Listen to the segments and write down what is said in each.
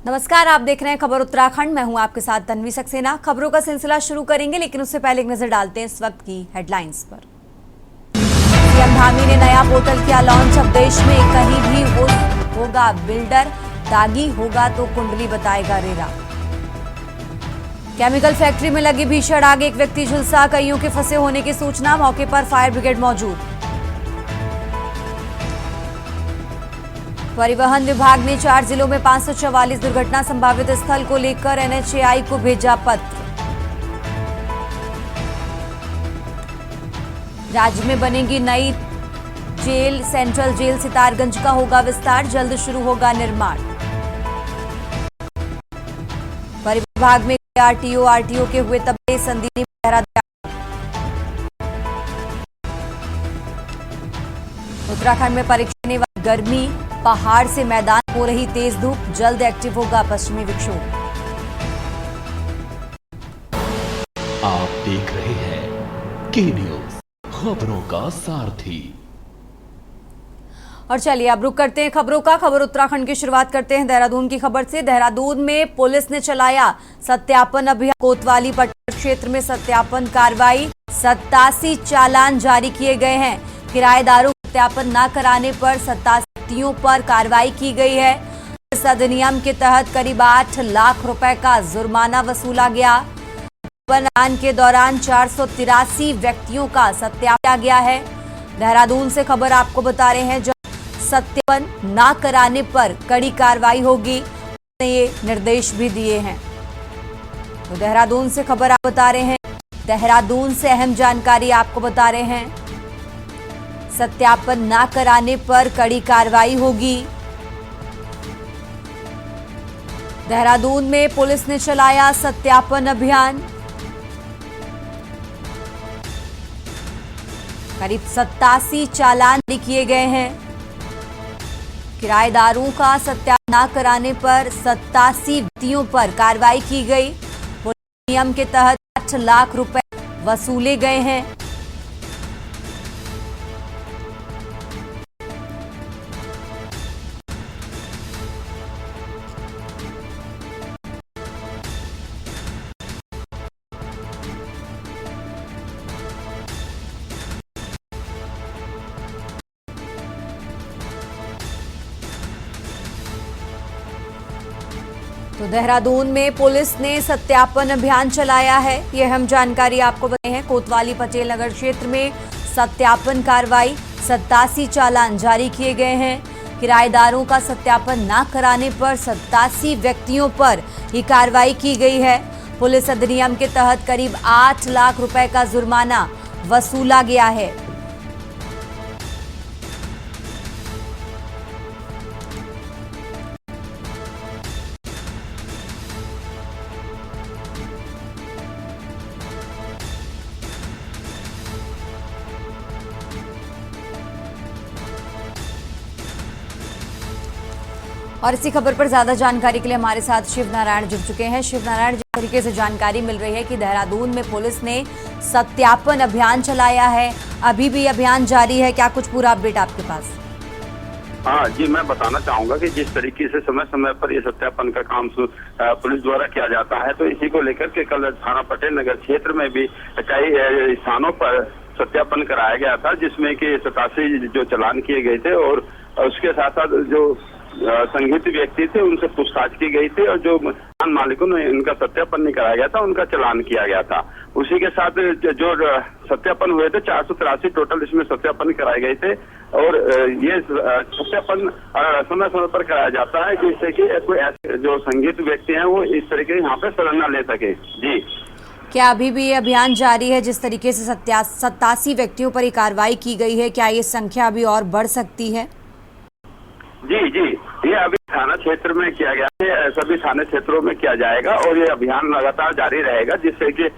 नमस्कार, आप देख रहे हैं खबर उत्तराखंड। मैं हूं आपके साथ तन्वी सक्सेना। खबरों का सिलसिला शुरू करेंगे, लेकिन उससे पहले एक नजर डालते हैं इस वक्त की हेडलाइंस पर। सीएम धामी ने नया पोर्टल किया लॉन्च। अब देश में कहीं भी होगा बिल्डर दागी होगा तो कुंडली बताएगा रेरा। केमिकल फैक्ट्री में लगी भीषण आग, एक व्यक्ति झुलसा, कईयों के फंसे होने की सूचना। मौके पर फायर ब्रिगेड मौजूद। परिवहन विभाग ने 4 जिलों में 544 दुर्घटना संभावित स्थल को लेकर NHAI को भेजा पत्र। राज्य में बनेगी नई जेल, सेंट्रल जेल सितारगंज का होगा विस्तार, जल्द शुरू होगा निर्माण। परिवहन विभाग में RTO के हुए तबादले, संदीप बेहरा। उत्तराखंड में परीक्षा ने गर्मी, पहाड़ से मैदान हो रही तेज धूप, जल्द एक्टिव होगा पश्चिमी विक्षोभ। आप देख रहे हैं के न्यूज, खबरों का सारथी। और चलिए अब रुक करते हैं खबरों का। खबर उत्तराखंड की शुरुआत करते हैं देहरादून की खबर से। देहरादून में पुलिस ने चलाया सत्यापन अभियान। कोतवाली पट्टी क्षेत्र में सत्यापन कार्रवाई, 87 चालान जारी किए गए हैं। किराएदारों को सत्यापन न कराने पर 87 व्यक्तियों पर कार्रवाई की गई है। इस अधिनियम के तहत करीब 8 लाख रुपए का जुर्माना वसूला गया। अभियान के दौरान 483 व्यक्तियों का सत्यापन किया गया है। देहरादून से खबर आपको बता रहे हैं, जब सत्यापन न कराने पर कड़ी कार्रवाई होगी, उन्होंने ये निर्देश भी दिए हैं। तो देहरादून से खबर आप बता रहे हैं। देहरादून से अहम जानकारी आपको बता रहे हैं, सत्यापन न कराने पर कड़ी कार्रवाई होगी। देहरादून में पुलिस ने चलाया सत्यापन अभियान। करीब 87 चालान जारी किए गए हैं। किराएदारों का सत्यापन न कराने पर 87 व्यक्तियों पर कार्रवाई की गई। पुलिस नियम के तहत 8 लाख रुपए वसूले गए हैं। तो देहरादून में पुलिस ने सत्यापन अभियान चलाया है, ये अहम जानकारी आपको बताई है। कोतवाली पटेल नगर क्षेत्र में सत्यापन कार्रवाई, 87 चालान जारी किए गए हैं। किराएदारों का सत्यापन न कराने पर 87 व्यक्तियों पर ही कार्रवाई की गई है। पुलिस अधिनियम के तहत करीब 8 लाख रुपए का जुर्माना वसूला गया है। और इसी खबर पर ज्यादा जानकारी के लिए हमारे साथ शिव नारायण जुड़ चुके हैं। शिव नारायण, जिस तरीके से जानकारी मिल रही है कि देहरादून में पुलिस ने सत्यापन अभियान चलाया है, अभी भी अभियान जारी है, क्या कुछ पूरा अपडेट आपके पास? हाँ जी, मैं बताना चाहूंगा कि जिस तरीके से समय समय पर ये सत्यापन का काम पुलिस द्वारा किया जाता है, तो इसी को लेकर के कल थाना पटेल नगर क्षेत्र में भी कई स्थानों पर सत्यापन कराया गया था, जिसमें कि 87 जो चालान किए गए थे और उसके साथ साथ जो संदिग्ध व्यक्ति थे उनसे पूछताछ की गई थी और जो मकान मालिकों ने इनका सत्यापन नहीं कराया गया था, उनका चालान किया गया था। उसी के साथ जो सत्यापन हुए थे 483 टोटल इसमें सत्यापन कराए गए थे। और ये सत्यापन समय समय पर कराया जाता है, जिससे कि कोई ऐसे जो संदिग्ध व्यक्ति हैं वो इस तरीके यहाँ पे शरण न ले सके। जी, क्या अभी भी ये अभियान जारी है? जिस तरीके से 87 व्यक्तियों पर ही कार्रवाई की गई है, क्या ये संख्या अभी और बढ़ सकती है? जी जी, ये अभी थाना क्षेत्र में किया गया है, सभी थाना क्षेत्रों में किया जाएगा और ये अभियान लगातार जारी रहेगा, जिससे कि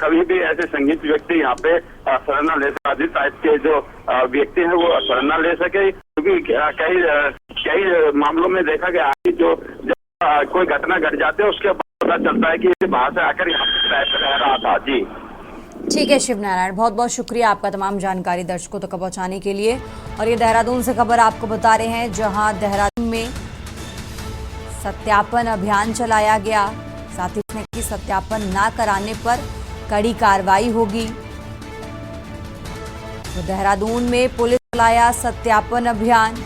कभी भी ऐसे संदिग्ध व्यक्ति यहाँ पे शरण ले सके, टाइप के जो व्यक्ति हैं वो शरण ले सके। क्योंकि कई मामलों में देखा गया है कि जो कोई घटना घट जाती है उसके बाद पता चलता है कि ये बाहर से आकर यहाँ पे रह रहा था। जी ठीक है शिव नारायण, बहुत बहुत शुक्रिया आपका तमाम जानकारी दर्शकों तक पहुंचाने के लिए। और ये देहरादून से खबर आपको बता रहे हैं, जहां देहरादून में सत्यापन अभियान चलाया गया। साथ ही इसने कि सत्यापन न कराने पर कड़ी कार्रवाई होगी। तो देहरादून में पुलिस चलाया सत्यापन अभियान।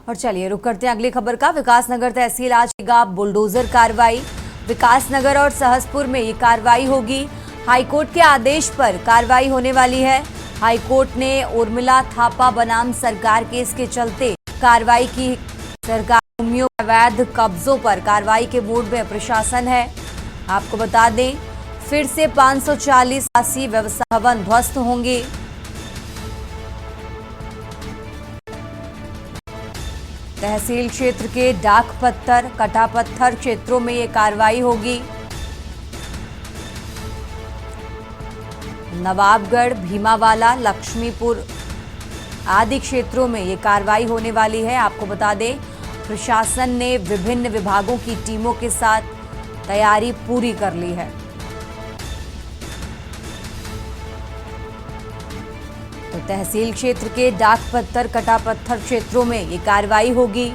और चलिए रुक करते हैं अगली खबर का। विकासनगर तहसील आज करेगा बुलडोजर कार्रवाई। विकासनगर और सहसपुर में ये कार्रवाई होगी। हाईकोर्ट के आदेश पर कार्रवाई होने वाली है। हाईकोर्ट ने उर्मिला थापा बनाम सरकार केस के चलते कार्रवाई की। सरकार भूमियों अवैध कब्जों पर कार्रवाई के मूड में प्रशासन है। आपको बता दें, फिर से 540 आवासीय व्यवसाय भवन ध्वस्त होंगे। तहसील क्षेत्र के डाक पत्थर, कटा पत्थर क्षेत्रों में ये कार्रवाई होगी। नवाबगढ़, भीमावाला, लक्ष्मीपुर आदि क्षेत्रों में ये कार्रवाई होने वाली है। आपको बता दें, प्रशासन ने विभिन्न विभागों की टीमों के साथ तैयारी पूरी कर ली है। तो तहसील क्षेत्र के डाक पत्थर, कटा पत्थर क्षेत्रों में ये कार्रवाई होगी।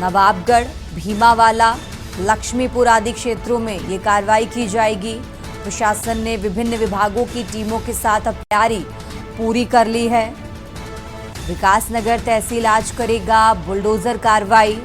नवाबगढ़, भीमावाला, लक्ष्मीपुर आदि क्षेत्रों में ये कार्रवाई की जाएगी। प्रशासन ने विभिन्न विभागों की टीमों के साथ अब तैयारी पूरी कर ली है। विकासनगर तहसील आज करेगा बुलडोजर कार्रवाई।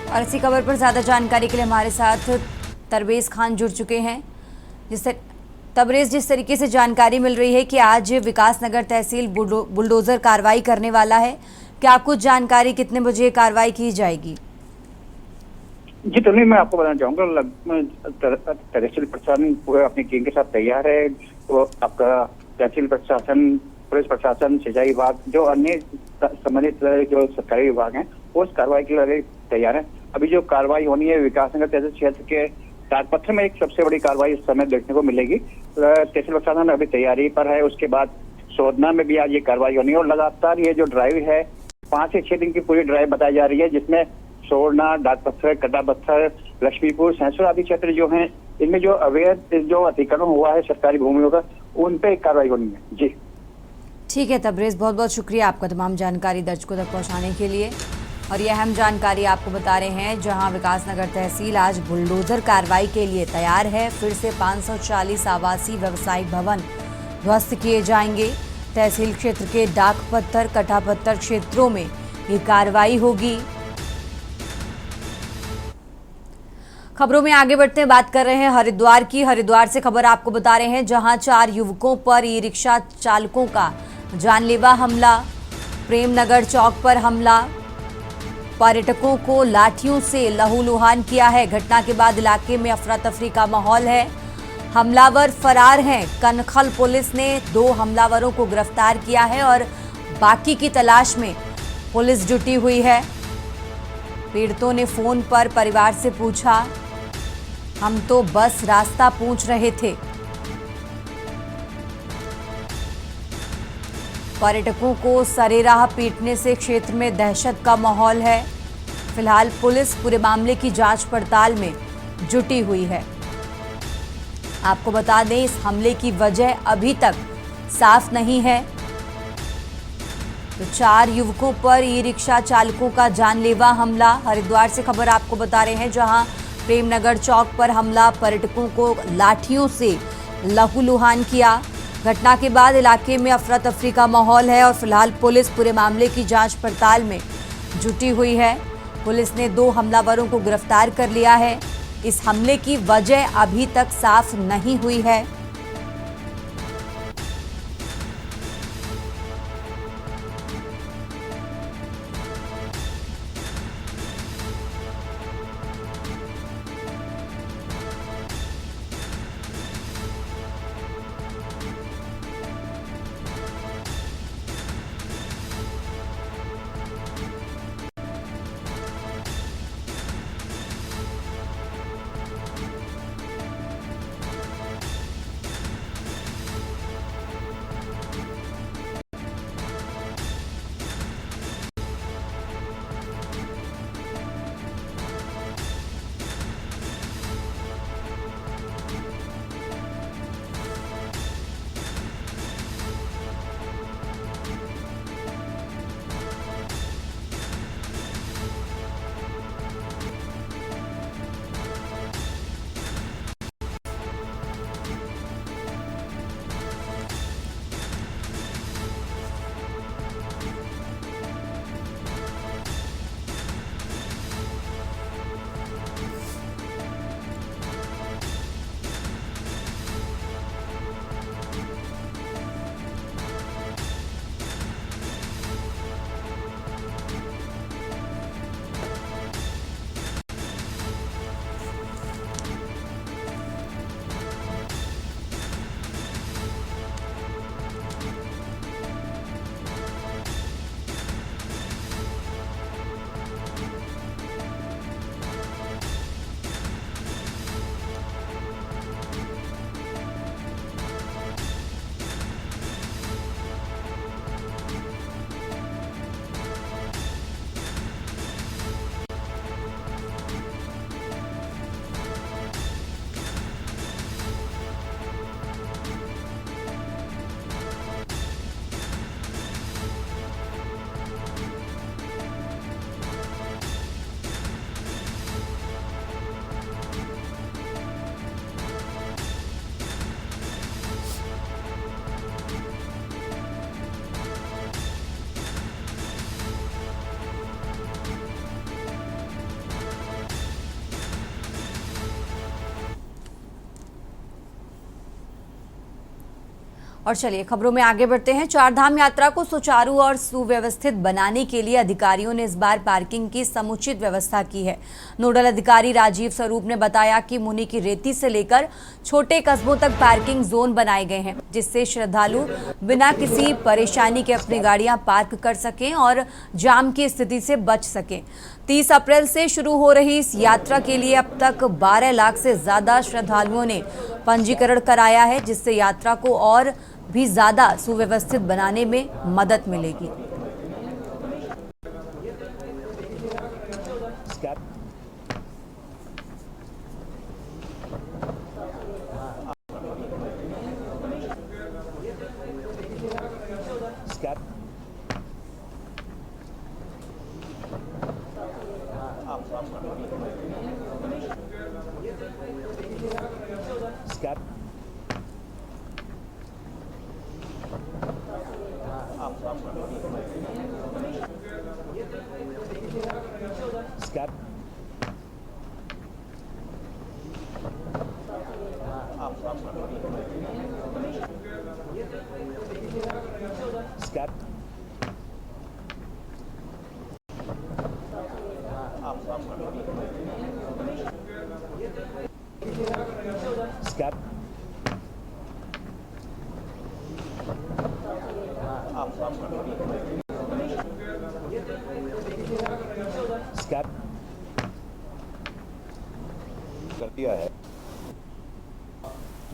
और इसी खबर पर ज्यादा जानकारी के लिए हमारे साथ तरबरेज खान जुड़ चुके हैं। तबरेज, जिस तरीके से जानकारी मिल रही है कि आज विकासनगर तहसील बुलडोजर कार्रवाई करने वाला है, क्या कुछ जानकारी, कितने बजे कार्रवाई की जाएगी? जी तो नहीं, मैं आपको बताना चाहूंगा, तहसील प्रशासन पूरे अपनी टीम के साथ तैयार है। वो आपका तहसील प्रशासन, पुलिस प्रशासन, सिंचाई विभाग, जो अन्य संबंधित जो सरकारी विभाग हैं, वो उस कार्रवाई के लिए तैयार है। अभी जो कार्रवाई होनी है विकासनगर तहसील क्षेत्र के ताजपत्थर में, एक सबसे बड़ी कार्रवाई इस समय देखने को मिलेगी। तहसील प्रशासन अभी तैयारी पर है। उसके बाद सोदना में भी आज ये कार्रवाई होनी है। और लगातार ये जो ड्राइव है 5 से 6 दिन की पूरी ड्राइव बताई जा रही है, जिसमें सोरना, डाक पत्थर, कटा पत्थर, लक्ष्मीपुर, सहसपुर आदि क्षेत्र जो हैं, इनमें जो अवैध जो अतिक्रमण हुआ है सरकारी भूमियों का, उन पे कार्रवाई होनी है। जी ठीक है तबरेज, बहुत बहुत शुक्रिया आपका तमाम जानकारी दर्शकों तक पहुंचाने के लिए। और ये अहम जानकारी आपको बता रहे हैं, जहां विकासनगर तहसील आज बुलडोजर कार्रवाई के लिए तैयार है। फिर से 540 आवासीय व्यवसायिक भवन ध्वस्त किए जाएंगे। तहसील क्षेत्र के डाक पत्थर, कटा पत्थर क्षेत्रों में ये कार्रवाई होगी। खबरों में आगे बढ़ते हैं, बात कर रहे हैं हरिद्वार की। हरिद्वार से खबर आपको बता रहे हैं, जहां 4 युवकों पर ई रिक्शा चालकों का जानलेवा हमला। प्रेमनगर चौक पर हमला, पर्यटकों को लाठियों से लहूलुहान किया है। घटना के बाद इलाके में अफरा तफरी का माहौल है। हमलावर फरार हैं। कनखल पुलिस ने 2 हमलावरों को गिरफ्तार किया है और बाकी की तलाश में पुलिस जुटी हुई है। पीड़ितों ने फोन पर परिवार से पूछा, हम तो बस रास्ता पूछ रहे थे। पर्यटकों को सरेराह पीटने से क्षेत्र में दहशत का माहौल है। फिलहाल पुलिस पूरे मामले की जांच पड़ताल में जुटी हुई है। आपको बता दें, इस हमले की वजह अभी तक साफ नहीं है। तो 4 युवकों पर ई रिक्शा चालकों का जानलेवा हमला। हरिद्वार से खबर आपको बता रहे हैं, जहां प्रेमनगर चौक पर हमला, पर्यटकों को लाठियों से लहूलुहान किया। घटना के बाद इलाके में अफरा तफरी का माहौल है और फिलहाल पुलिस पूरे मामले की जांच पड़ताल में जुटी हुई है। पुलिस ने 2 हमलावरों को गिरफ्तार कर लिया है। इस हमले की वजह अभी तक साफ नहीं हुई है। और चलिए खबरों में आगे बढ़ते हैं। चारधाम यात्रा को सुचारू और सुव्यवस्थित बनाने के लिए अधिकारियों ने इस बार पार्किंग की समुचित व्यवस्था की है। नोडल अधिकारी राजीव स्वरूप ने बताया कि मुनि की रेती से लेकर छोटे कस्बों तक पार्किंग जोन बनाए गए हैं, जिससे श्रद्धालु बिना किसी परेशानी के अपनी गाड़ियां पार्क कर सकें और जाम की स्थिति से बच सकें। 30 अप्रैल से शुरू हो रही इस यात्रा के लिए अब तक 12 लाख से ज्यादा श्रद्धालुओं ने पंजीकरण कराया है, जिससे यात्रा को और भी ज्यादा सुव्यवस्थित बनाने में मदद मिलेगी। कर दिया है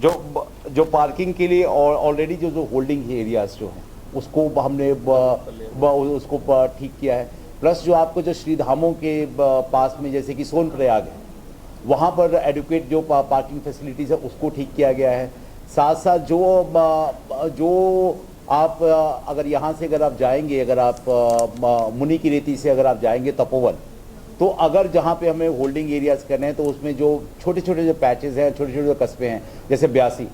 जो पार्किंग के लिए और ऑलरेडी जो होल्डिंग एरियाज जो हैं उसको हमने उसको ठीक किया है। प्लस जो आपको जो श्रीधामों के पास में जैसे कि सोनप्रयाग है, वहाँ पर एडुकेट जो पार्किंग फैसिलिटीज़ है उसको ठीक किया गया है। साथ साथ जो आप अगर यहाँ से अगर आप जाएंगे, अगर आप मुनि की रेती से अगर आप जाएंगे तपोवन, तो अगर जहाँ पे हमें होल्डिंग एरियाज करने हैं तो उसमें जो छोटे छोटे जो पैचेस हैं, छोटे छोटे जो कस्बे हैं जैसे ब्यासी,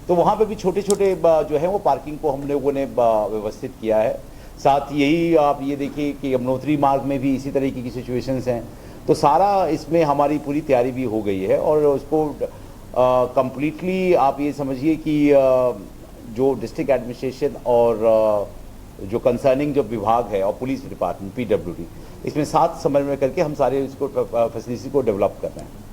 तो वहाँ पे भी छोटे छोटे जो है वो पार्किंग को हम लोगों ने व्यवस्थित किया है। साथ यही आप ये देखिए कि यमुनोत्री मार्ग में भी इसी तरीके की सिचुएशंस हैं। तो सारा इसमें हमारी पूरी तैयारी भी हो गई है और उसको कंप्लीटली आप ये समझिए कि जो डिस्ट्रिक्ट एडमिनिस्ट्रेशन और जो कंसर्निंग जो विभाग है और पुलिस डिपार्टमेंट PWD, इसमें साथ समन्वय करके हम सारे इसको फैसिलिटी को डेवलप कर रहे हैं।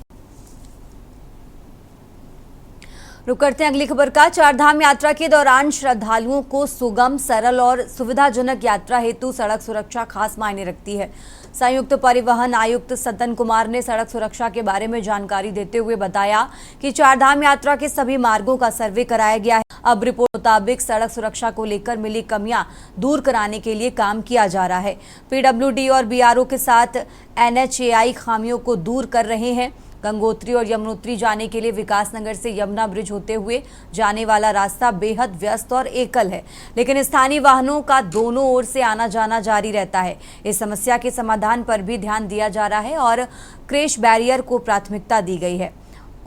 रुक करते हैं अगली खबर का। चारधाम यात्रा के दौरान श्रद्धालुओं को सुगम, सरल और सुविधाजनक यात्रा हेतु सड़क सुरक्षा खास मायने रखती है। संयुक्त परिवहन आयुक्त सतन कुमार ने सड़क सुरक्षा के बारे में जानकारी देते हुए बताया कि चारधाम यात्रा के सभी मार्गों का सर्वे कराया गया है। अब रिपोर्ट मुताबिक सड़क सुरक्षा को लेकर मिली कमियां दूर कराने के लिए काम किया जा रहा है। PWD और BRO के साथ NHAI खामियों को दूर कर रहे हैं। गंगोत्री और यमुनोत्री जाने के लिए विकासनगर से यमुना ब्रिज होते हुए जाने वाला रास्ता बेहद व्यस्त और एकल है, लेकिन स्थानीय वाहनों का दोनों ओर से आना जाना जारी रहता है। इस समस्या के समाधान पर भी ध्यान दिया जा रहा है और क्रैश बैरियर को प्राथमिकता दी गई है।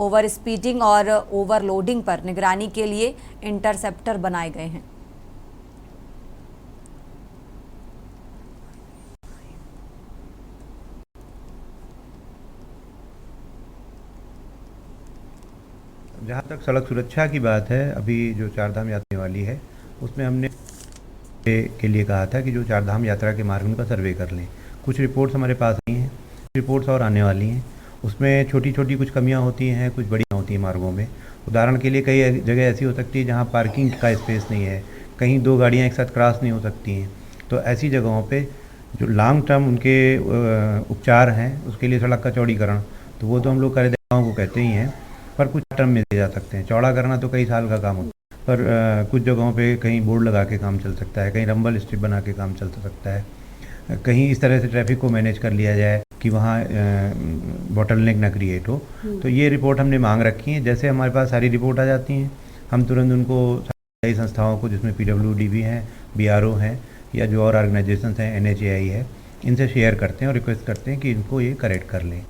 ओवर स्पीडिंग और ओवरलोडिंग पर निगरानी के लिए इंटरसेप्टर बनाए गए हैं। जहाँ तक सड़क सुरक्षा की बात है, अभी जो चारधाम यात्रा वाली है उसमें हमने के लिए कहा था कि जो चारधाम यात्रा के मार्ग उनका सर्वे कर लें। कुछ रिपोर्ट्स हमारे पास आई हैं, रिपोर्ट्स और आने वाली हैं। उसमें छोटी छोटी कुछ कमियां होती हैं, कुछ बड़ी होती हैं मार्गों में। उदाहरण के लिए कई जगह ऐसी हो सकती है जहाँ पार्किंग का स्पेस नहीं है, कहीं दो गाड़ियाँ एक साथ क्रॉस नहीं हो सकती हैं। तो ऐसी जगहों पर जो लॉन्ग टर्म उनके उपचार हैं उसके लिए सड़क का चौड़ीकरण, तो वो तो हम लोग कार्यदाताओं को कहते ही हैं, पर कुछ टर्म में दे जा सकते हैं। चौड़ा करना तो कई साल का काम होता है, पर कुछ जगहों पे कहीं बोर्ड लगा के काम चल सकता है, कहीं रंबल स्ट्रिप बना के काम चल सकता है, कहीं इस तरह से ट्रैफिक को मैनेज कर लिया जाए कि वहाँ बॉटलनेक ना क्रिएट हो। तो ये रिपोर्ट हमने मांग रखी है। जैसे हमारे पास सारी रिपोर्ट आ जाती हैं, हम तुरंत उनको सारी संस्थाओं को, जिसमें PWD भी हैं, BRO हैं, या जो और ऑर्गेनाइजेशन हैं, NHAI है, इनसे शेयर करते हैं और रिक्वेस्ट करते हैं कि इनको ये करेक्ट कर लें।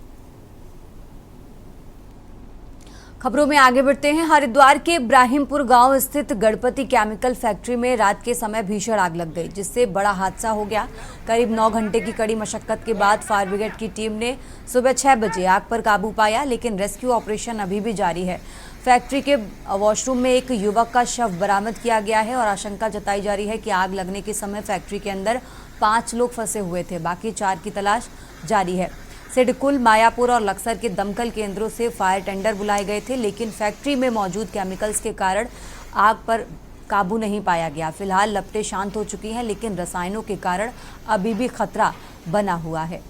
खबरों में आगे बढ़ते हैं। हरिद्वार के इब्राहिमपुर गांव स्थित गणपति केमिकल फैक्ट्री में रात के समय भीषण आग लग गई, जिससे बड़ा हादसा हो गया। करीब 9 घंटे की कड़ी मशक्कत के बाद फायर ब्रिगेड की टीम ने सुबह 6 बजे आग पर काबू पाया, लेकिन रेस्क्यू ऑपरेशन अभी भी जारी है। फैक्ट्री के वॉशरूम में एक युवक का शव बरामद किया गया है और आशंका जताई जा रही है कि आग लगने के समय फैक्ट्री के अंदर 5 लोग फंसे हुए थे। बाकी 4 की तलाश जारी है। सिडकुल, मायापुर और लक्सर के दमकल केंद्रों से फायर टेंडर बुलाए गए थे, लेकिन फैक्ट्री में मौजूद केमिकल्स के कारण आग पर काबू नहीं पाया गया। फिलहाल लपटें शांत हो चुकी हैं, लेकिन रसायनों के कारण अभी भी खतरा बना हुआ है।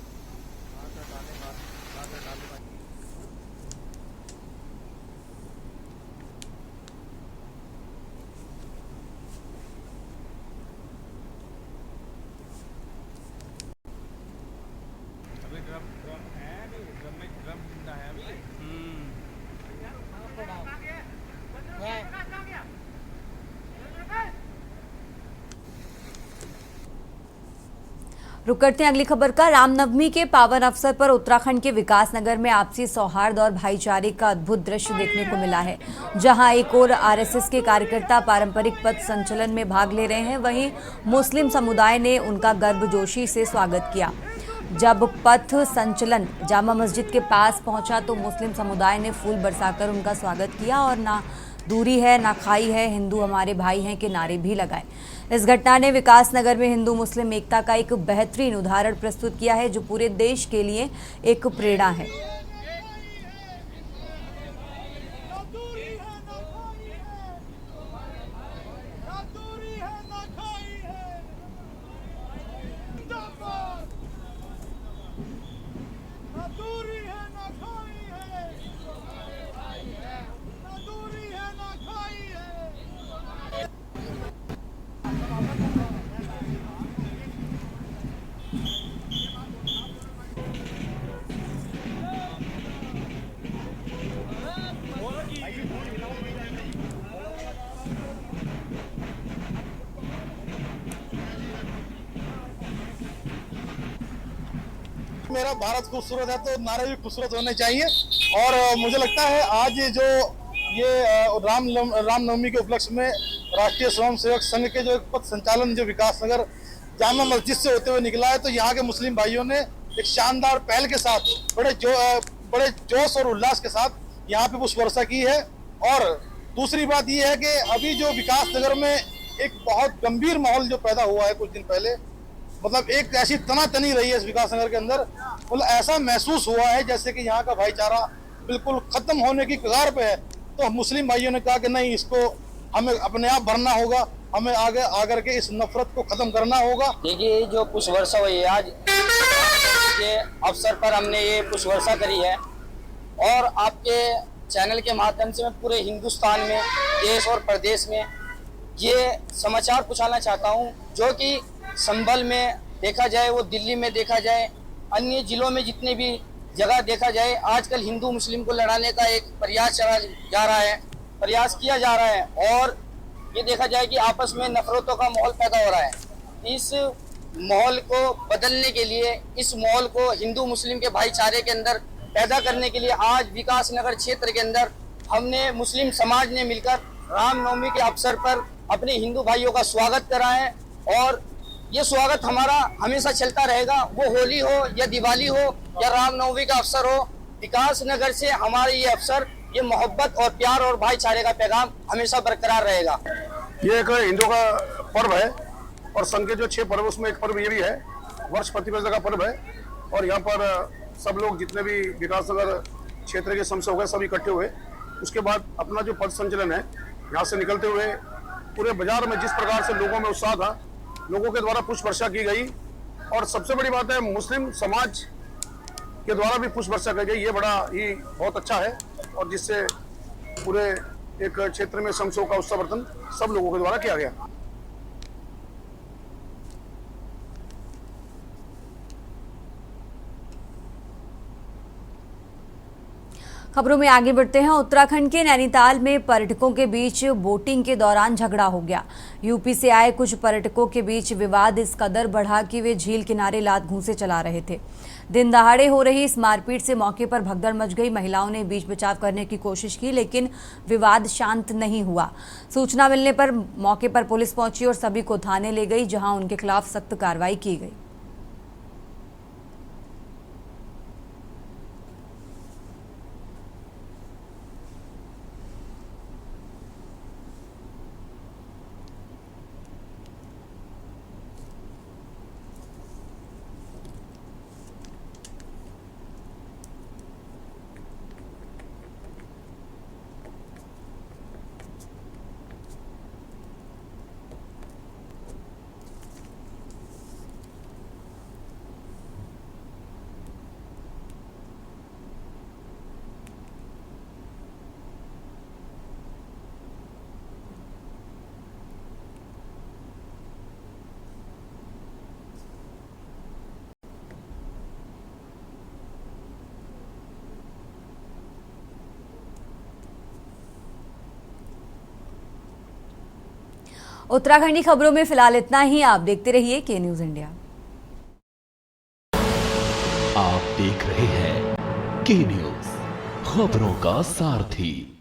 रुक करते हैं अगली खबर का। रामनवमी के पावन अवसर पर उत्तराखंड के विकासनगर में आपसी सौहार्द और भाईचारे का अद्भुत दृश्य देखने को मिला है। जहां एक ओर RSS के कार्यकर्ता पारंपरिक पथ संचलन में भाग ले रहे हैं, वहीं मुस्लिम समुदाय ने उनका गर्मजोशी से स्वागत किया। जब पथ संचलन जामा मस्जिद के पास पहुंचा तो मुस्लिम समुदाय ने फूल बरसाकर उनका स्वागत किया और ना दूरी है ना खाई है, हिंदू हमारे भाई हैं के नारे भी लगाए। इस घटना ने विकासनगर में हिंदू मुस्लिम एकता का एक बेहतरीन उदाहरण प्रस्तुत किया है, जो पूरे देश के लिए एक प्रेरणा है। मेरा भारत खूबसूरत है तो नारे भी खूबसूरत होने चाहिए। और मुझे लगता है आज जो ये रामनवमी के उपलक्ष्य में राष्ट्रीय स्वयं सेवक संघ के जो एक पथ संचालन जो विकास नगर जामा मस्जिद से होते हुए निकला है, तो यहाँ के मुस्लिम भाइयों ने एक शानदार पहल के साथ बड़े जोश और उल्लास के साथ यहाँ पे पुष्प वर्षा की है। और दूसरी बात ये है कि अभी जो विकास नगर में एक बहुत गंभीर माहौल जो पैदा हुआ है कुछ दिन पहले, मतलब एक ऐसी तनातनी रही है इस विकास नगर के अंदर, मतलब ऐसा महसूस हुआ है जैसे कि यहाँ का भाईचारा बिल्कुल खत्म होने की कगार पे है। तो मुस्लिम भाइयों ने कहा कि नहीं, इसको हमें अपने आप भरना होगा, हमें आगे आकर के इस नफरत को खत्म करना होगा। देखिए, जो पुष्प वर्षा हुई है आज के अवसर पर हमने ये पुष्प वर्षा करी है, और आपके चैनल के माध्यम से मैं पूरे हिंदुस्तान में, देश और प्रदेश में ये समाचार पहुंचाना चाहता हूं, जो कि संभल में देखा जाए, वो दिल्ली में देखा जाए, अन्य जिलों में जितने भी जगह देखा जाए, आजकल हिंदू मुस्लिम को लड़ाने का एक प्रयास किया जा रहा है और ये देखा जाए कि आपस में नफरतों का माहौल पैदा हो रहा है। इस माहौल को बदलने के लिए, इस माहौल को हिंदू मुस्लिम के भाईचारे के अंदर पैदा करने के लिए आज विकास नगर क्षेत्र के अंदर हमने मुस्लिम समाज ने मिलकर रामनवमी के अवसर पर अपने हिंदू भाइयों का स्वागत करा है। और ये स्वागत हमारा हमेशा चलता रहेगा, वो होली हो या दिवाली हो या रामनवमी का अवसर हो। विकास नगर से हमारे ये अवसर, ये मोहब्बत और प्यार और भाईचारे का पैगाम हमेशा बरकरार रहेगा। ये एक हिंदू का पर्व है और संघ के जो 6 पर्व उसमें एक पर्व ये भी है, वर्ष प्रतिवर्ष का पर्व है। और यहाँ पर सब लोग जितने भी विकास नगर क्षेत्र के समस्या हो गए सब इकट्ठे हुए, उसके बाद अपना जो पथ संचलन है यहाँ से निकलते हुए पूरे बाजार में जिस प्रकार से लोगों में उत्साह था, लोगों के द्वारा पुष्प वर्षा की गई। और सबसे बड़ी बात है, मुस्लिम समाज के द्वारा भी पुष्प वर्षा की गई, ये बड़ा ही बहुत अच्छा है। और जिससे पूरे एक क्षेत्र में समसो का उत्सवर्धन सब लोगों के द्वारा किया गया। खबरों में आगे बढ़ते हैं। उत्तराखंड के नैनीताल में पर्यटकों के बीच बोटिंग के दौरान झगड़ा हो गया। यूपी से आए कुछ पर्यटकों के बीच विवाद इस कदर बढ़ा कि वे झील किनारे लात घूंसे चला रहे थे। दिन दहाड़े हो रही इस मारपीट से मौके पर भगदड़ मच गई। महिलाओं ने बीच बचाव करने की कोशिश की, लेकिन विवाद शांत नहीं हुआ। सूचना मिलने पर मौके पर पुलिस पहुंची और सभी को थाने ले गई, जहां उनके खिलाफ सख्त कार्रवाई की गई। उत्तराखंडी खबरों में फिलहाल इतना ही। आप देखते रहिए के न्यूज इंडिया। आप देख रहे हैं के न्यूज, खबरों का सारथी।